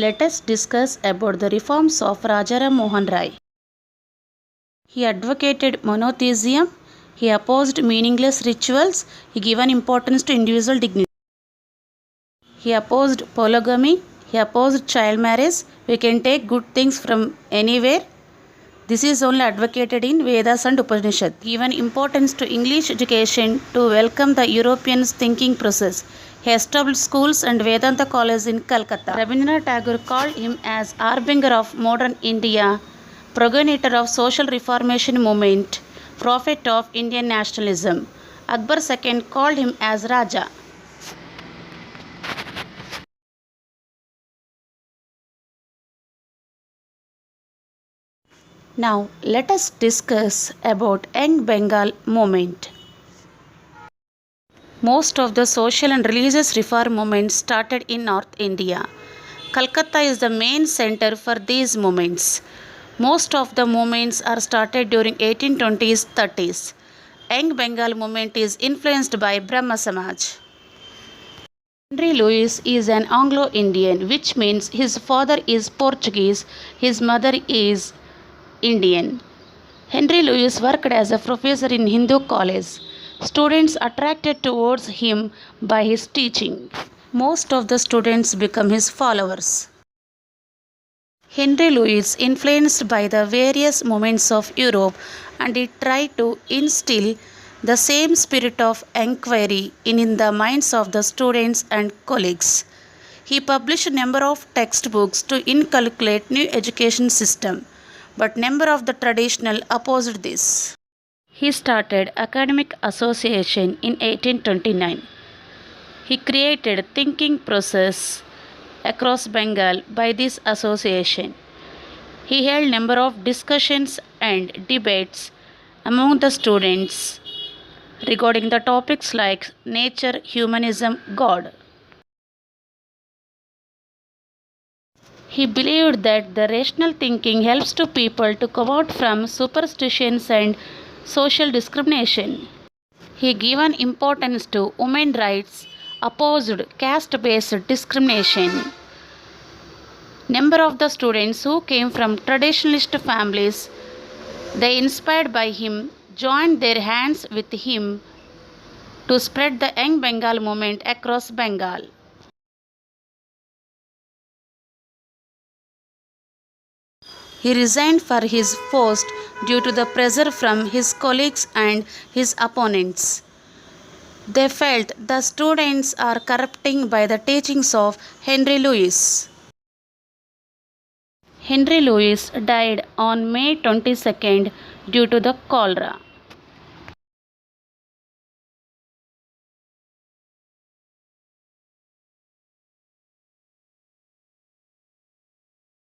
Let us discuss about the reforms of Rajaram Mohan Rai. He advocated monotheism, he opposed meaningless rituals, he given importance to individual dignity. He opposed polygamy, he opposed child marriage. We can take good things from anywhere. This is only advocated in Vedas and Upanishad. Given importance to English education to welcome the Europeans' thinking process. He established schools and Vedanta College in Calcutta. Rabindranath Tagore called him as harbinger of modern India, progenitor of social reformation movement, prophet of Indian nationalism. Akbar II called him as Raja. Now let us discuss about Young Bengal movement. Most of the social and religious reform movements started in North India. Calcutta is the main center for these movements. Most of the movements are started during 1820s 30s. Young Bengal movement is influenced by Brahma Samaj. Henry Louis is an Anglo-Indian, which means his father is Portuguese, his mother is Indian. Henry Louis worked as a professor in Hindu college. Students attracted towards him by his teaching. Most of the students become his followers. Henry Louis, influenced by the various movements of Europe, and he tried to instill the same spirit of enquiry in the minds of the students and colleagues. He published a number of textbooks to inculcate new education system, but number of the traditional opposed this. He started Academic Association in 1829. He created thinking process across Bengal by this association. He held number of discussions and debates among the students regarding the topics like nature, humanism, God. He believed that the rational thinking helps to people to come out from superstitions and social discrimination. He given importance to women's rights, opposed caste-based discrimination. Number of the students who came from traditionalist families, they inspired by him, joined their hands with him to spread the Young Bengal movement across Bengal. He resigned for his post due to the pressure from his colleagues and his opponents. They felt the students are corrupting by the teachings of Henry Louis. Henry Louis died on May 22nd due to the cholera.